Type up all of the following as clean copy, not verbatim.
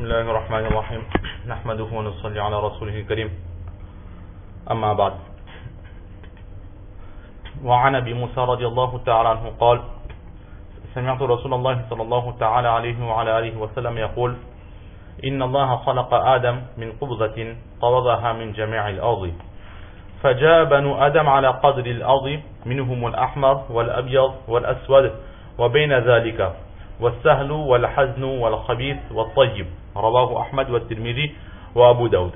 الله الرحمن الرحيم نحمده ونصلي على رسوله الكريم أما بعد وعن أبي موسى رضي الله تعالى عنه قال سمعت رسول الله صلى الله تعالى عليه وعلى آله وسلم يقول إن الله خلق آدم من قبضة قبضها من جميع الأرض فجاء بنو آدم على قدر الأرض منهم الأحمر والأبيض والأسود وبين ذلك والسهل والحزن والخبيث والطيب رواه أحمد والترمذي وأبو داود.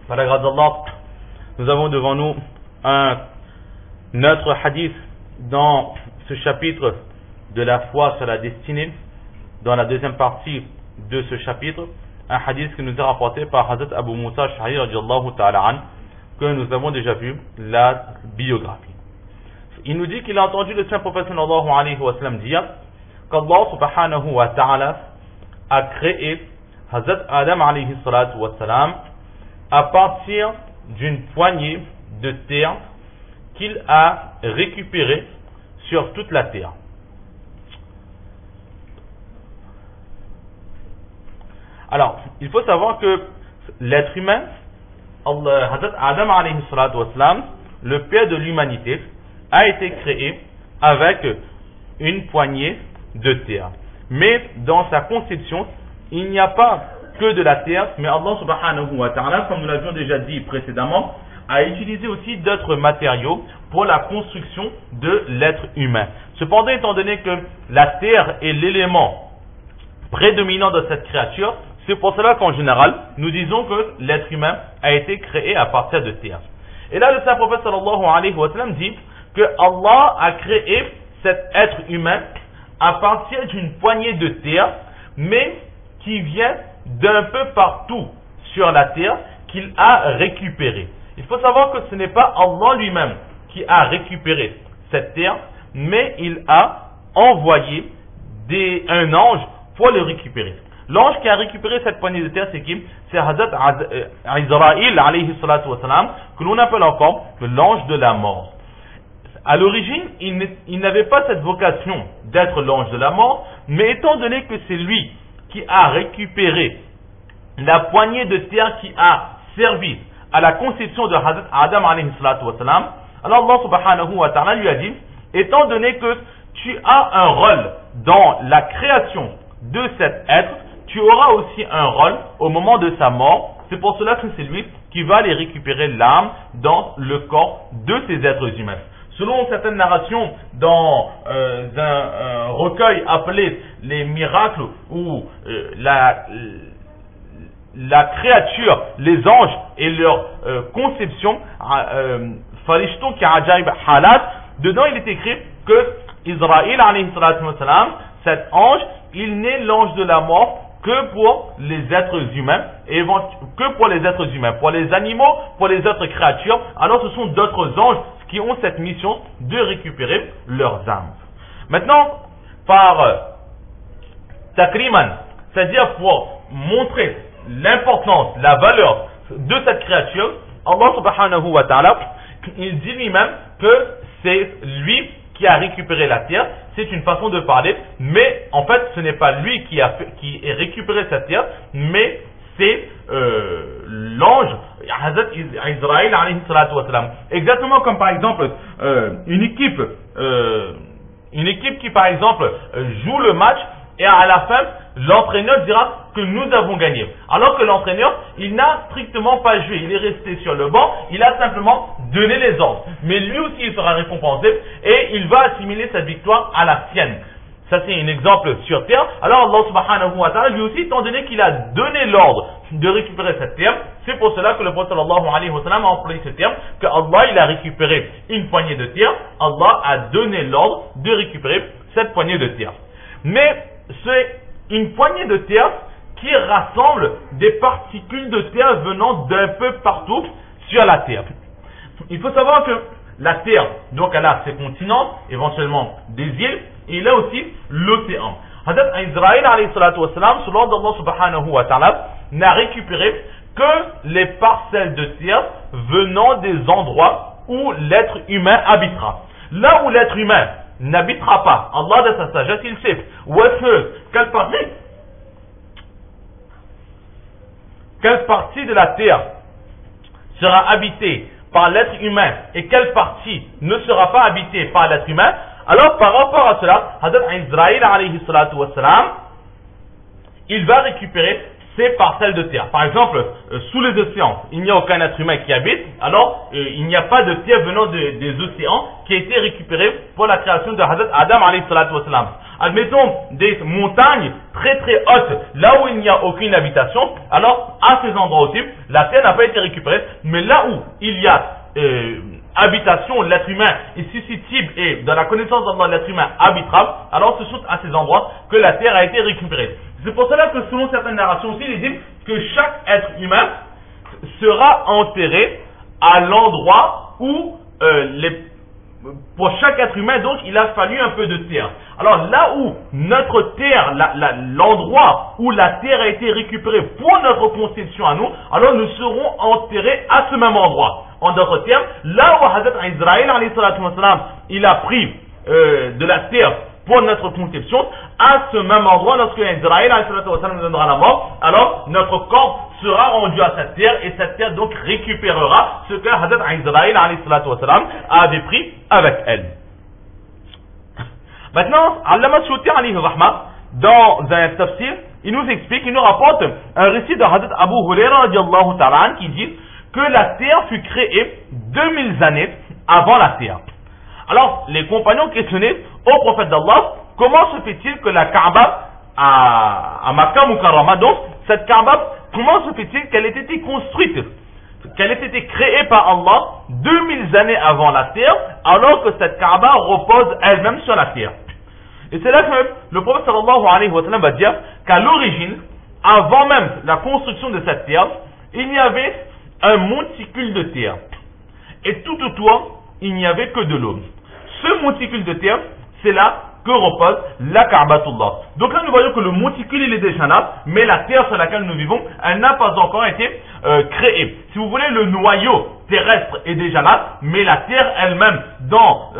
Par la grâce d'Allah, nous avons devant nous un autre hadith dans ce chapitre de la foi sur la destinée, dans la deuxième partie de ce chapitre, un hadith qui nous est rapporté par Hazrat Abu Musa Ash'ari radiyallahu ta'ala an, que nous avons déjà vu la biographie. Il nous dit qu'il a entendu le saint prophète sallallahu alayhi wa sallam dire qu'Allah subhanahu wa ta'ala a créé Hazrat Adam alayhi salatu wa salam à partir d'une poignée de terre qu'il a récupérée sur toute la terre. Alors, il faut savoir que l'être humain, Hazrat Adam alayhi salatu wa salam, le père de l'humanité, a été créé avec une poignée de terre. Mais dans sa conception, il n'y a pas que de la terre, mais Allah subhanahu wa ta'ala, comme nous l'avions déjà dit précédemment, a utilisé aussi d'autres matériaux pour la construction de l'être humain. Cependant, étant donné que la terre est l'élément prédominant de cette créature, c'est pour cela qu'en général, nous disons que l'être humain a été créé à partir de terre. Et là, le saint prophète sallallahu alayhi wa sallam dit que Allah a créé cet être humain à partir d'une poignée de terre, mais qui vient d'un peu partout sur la terre qu'il a récupéré. Il faut savoir que ce n'est pas Allah lui-même qui a récupéré cette terre, mais il a envoyé un ange pour le récupérer. L'ange qui a récupéré cette poignée de terre, c'est qui? C'est Hazrat Israël alayhi salatu wa salam, que l'on appelle encore l'ange de la mort. À l'origine, il n'avait pas cette vocation d'être l'ange de la mort, mais étant donné que c'est lui qui a récupéré la poignée de terre qui a servi à la conception de Hazrat Adam alayhi salatu wa salam, alors Allah subhanahu wa ta'ala lui a dit, étant donné que tu as un rôle dans la création de cet être, tu auras aussi un rôle au moment de sa mort. C'est pour cela que c'est lui qui va aller récupérer l'âme dans le corps de ces êtres humains. Selon certaines narrations, dans un recueil appelé les miracles, où la créature, les anges et leur conception, Farishton ki ajaib halat, dedans il est écrit que Israël alayhi salatu wa salam, cet ange, il n'est l'ange de la mort que pour les êtres humains, que pour les êtres humains. Pour les animaux, pour les autres créatures, alors ce sont d'autres anges qui ont cette mission de récupérer leurs âmes. Maintenant, par takriman, c'est-à-dire pour montrer l'importance, la valeur de cette créature, Allah subhanahu wa ta'ala, il dit lui-même que c'est lui qui a récupéré la terre. C'est une façon de parler, mais en fait ce n'est pas lui qui a récupéré cette terre, mais c'est l'ange Hazrat Israël alayhi salatu wa salam. Exactement comme par exemple une équipe qui par exemple joue le match et à la fin l'entraîneur dira que nous avons gagné. Alors que l'entraîneur, il n'a strictement pas joué, il est resté sur le banc, il a simplement donné les ordres. Mais lui aussi il sera récompensé et il va assimiler sa victoire à la sienne. Ça c'est un exemple sur terre. Alors Allah subhanahu wa ta'ala lui aussi, étant donné qu'il a donné l'ordre de récupérer cette terre, c'est pour cela que le prophète sallallahu alayhi wa sallam a employé ce terme, que Allah il a récupéré une poignée de terre, Allah a donné l'ordre de récupérer cette poignée de terre. Mais c'est une poignée de terre qui rassemble des particules de terre venant d'un peu partout sur la terre. Il faut savoir que la terre, donc elle a ses continents, éventuellement des îles, et il a aussi l'océan. Hazrat Israël alayhi salatu wa salam, selon Allah subhanahu wa ta'ala, n'a récupéré que les parcelles de terre venant des endroits où l'être humain habitera. Là où l'être humain n'habitera pas, Allah de sa sagesse, il sait où est-ce quelle partie quelle partie de la terre sera habitée par l'être humain et quelle partie ne sera pas habitée par l'être humain, alors par rapport à cela, Hazrat Israël alayhi salatu wassalam, il va récupérer ces parcelles de terre. Par exemple, sous les océans, il n'y a aucun être humain qui habite, alors il n'y a pas de terre venant des océans qui a été récupérée pour la création de Hazrat Adam alayhi salatu wassalam. Admettons des montagnes très très hautes, là où il n'y a aucune habitation, alors à ces endroits aussi, la terre n'a pas été récupérée, mais là où il y a habitation, l'être humain est susceptible et dans la connaissance d'Allah, l'être humain habitable, alors ce sont à ces endroits que la terre a été récupérée. C'est pour cela que selon certaines narrations aussi, ils disent que chaque être humain sera enterré à l'endroit où pour chaque être humain, donc, il a fallu un peu de terre. Alors là où notre terre, l'endroit où la terre a été récupérée pour notre conception à nous, alors nous serons enterrés à ce même endroit. En d'autres termes, là où Hazrat Israël, il a pris de la terre pour notre conception, à ce même endroit, lorsque Israël nous donnera la mort, alors notre corps sera rendu à cette terre et cette terre donc récupérera ce que Hazrat Israël avait pris avec elle. Maintenant, Allama Suyuti alayhi rahma, dans un tafsir, il nous explique, il nous rapporte un récit de Hazrat Abu Huraira radiallahu ta'ala qui dit que la terre fut créée 2000 années avant la terre. Alors, les compagnons questionnaient au prophète d'Allah, comment se fait-il que la Kaaba à Makkah Mukarrama, donc cette Kaaba, comment se fait-il qu'elle ait été construite, qu'elle ait été créée par Allah 2000 années avant la terre, alors que cette Kaaba repose elle-même sur la terre. Et c'est là que le prophète sallallahu alayhi wa sallam va dire qu'à l'origine, avant même la construction de cette terre, il y avait un monticule de terre. Et tout autour, il n'y avait que de l'eau. Ce monticule de terre, c'est là que repose la Ka'batullah. Donc là, nous voyons que le monticule, il est déjà là, mais la terre sur laquelle nous vivons, elle n'a pas encore été créée. Si vous voulez, le noyau terrestre est déjà là, mais la terre elle-même, dans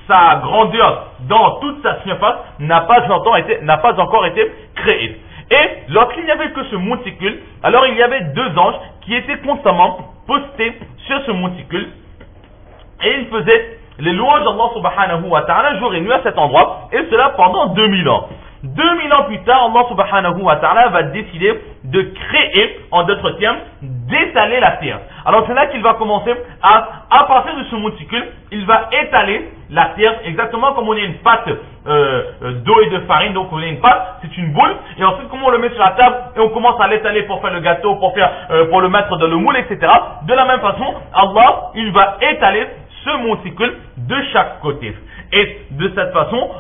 sa grandeur, dans toute sa surface, n'a pas encore été créée. Et lorsqu'il n'y avait que ce monticule, alors il y avait deux anges qui étaient constamment postés sur ce monticule, et ils faisaient les louanges d'Allah subhanahu wa ta'ala jour et nuit à cet endroit, et cela pendant 2000 ans. 2000 ans plus tard, Allah subhanahu wa ta'ala va décider de créer, en d'autres termes, d'étaler la terre. Alors c'est là qu'il va commencer à partir de ce monticule, il va étaler la terre exactement comme on a une pâte d'eau et de farine, donc on a une pâte, c'est une boule, et ensuite comment on le met sur la table et on commence à l'étaler pour faire le gâteau, pour le mettre dans le moule, etc. De la même façon, Allah, il va étaler ce monticule de chaque côté. Et de cette façon,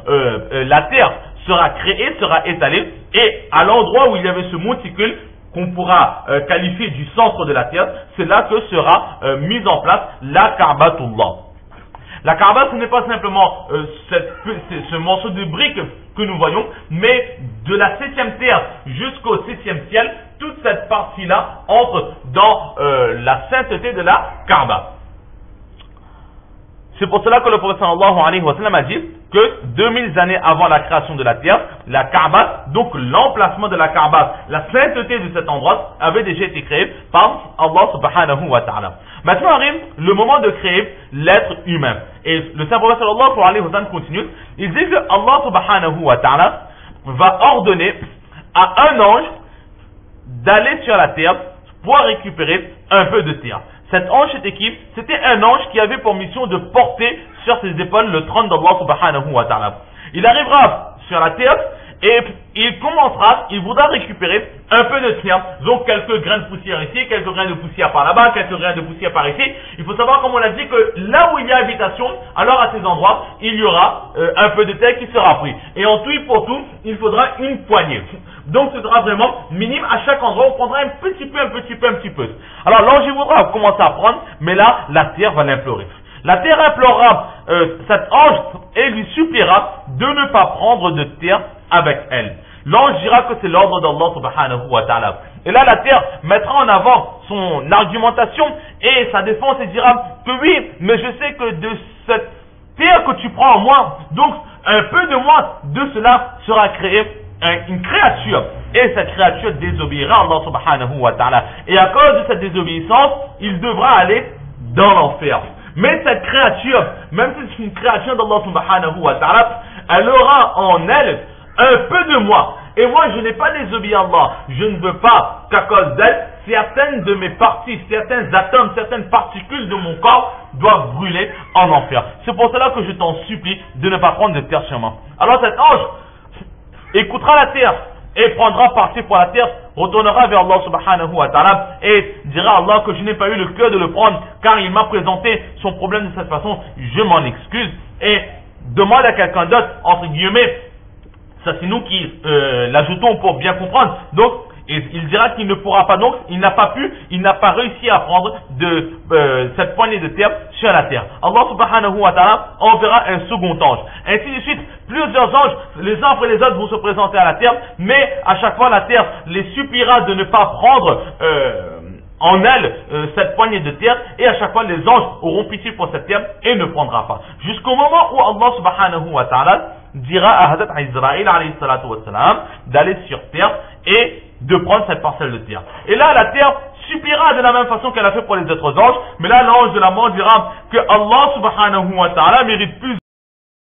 la terre sera créée, sera étalée, et à l'endroit où il y avait ce monticule, qu'on pourra qualifier du centre de la terre, c'est là que sera mise en place la Ka'batullah. La Kaaba, ce n'est pas simplement ce morceau de brique que nous voyons, mais de la 7e terre jusqu'au 7e ciel, toute cette partie-là entre dans la sainteté de la Kaaba. C'est pour cela que le prophète sallallahu alayhi wa sallam a dit que 2000 années avant la création de la terre, la Kaaba, donc l'emplacement de la Kaaba, la sainteté de cet endroit avait déjà été créé par Allah subhanahu wa ta'ala. Maintenant arrive le moment de créer l'être humain. Et le saint prophète sallallahu alayhi wa sallam continue, il dit que Allah subhanahu wa ta'ala va ordonner à un ange d'aller sur la terre pour récupérer un peu de terre. Cet ange, c'était qui? C'était un ange qui avait pour mission de porter sur ses épaules le trône d'Allah subhanahu wa ta'ala. Il arrivera sur la terre et il voudra récupérer un peu de terre, donc quelques grains de poussière ici, quelques grains de poussière par là-bas, quelques grains de poussière par ici. Il faut savoir, comme on l'a dit, que là où il y a habitation, alors à ces endroits, il y aura un peu de terre qui sera pris. Et en tout et pour tout, il faudra une poignée. Donc ce sera vraiment minime, à chaque endroit, on prendra un petit peu. Alors l'ange voudra commencer à prendre, mais là, la terre va l'implorer. La terre implorera cet ange et lui suppliera de ne pas prendre de terre avec elle. L'ange dira que c'est l'ordre d'Allah subhanahu wa ta'ala. Et là, la terre mettra en avant son argumentation et sa défense et dira que oui, mais je sais que de cette terre que tu prends en moi, donc un peu de moi, de cela sera créé une créature. et cette créature désobéira à Allah subhanahu wa ta'ala. Et à cause de cette désobéissance, il devra aller dans l'enfer. Mais cette créature, même si c'est une créature d'Allah subhanahu wa ta'ala, elle aura en elle un peu de moi. Et moi, je n'ai pas désobéi à Allah. Je ne veux pas qu'à cause d'elle, certaines de mes parties, certains atomes, certaines particules de mon corps doivent brûler en enfer. C'est pour cela que je t'en supplie de ne pas prendre de terre chez moi. Alors cet ange écoutera la terre et prendra parti pour la terre, retournera vers Allah subhanahu wa ta'ala et dira à Allah que je n'ai pas eu le cœur de le prendre car il m'a présenté son problème de cette façon, je m'en excuse et demande à quelqu'un d'autre, entre guillemets, ça c'est nous qui l'ajoutons pour bien comprendre, donc il dira qu'il ne pourra pas, donc il n'a pas réussi à prendre de cette poignée de terre sur la terre. Allah subhanahu wa ta'ala enverra un second ange. Ainsi de suite, plusieurs anges, les uns après les autres vont se présenter à la terre, mais à chaque fois la terre les suppliera de ne pas prendre en elle cette poignée de terre, et à chaque fois les anges auront pitié pour cette terre et ne prendra pas. Jusqu'au moment où Allah subhanahu wa ta'ala dira à Hazrat Israël alayhi salatu wa salam d'aller sur terre et de prendre cette parcelle de terre. Et là, la terre suppliera de la même façon qu'elle a fait pour les autres anges, mais là, l'ange de la mort dira que Allah subhanahu wa ta'ala mérite plus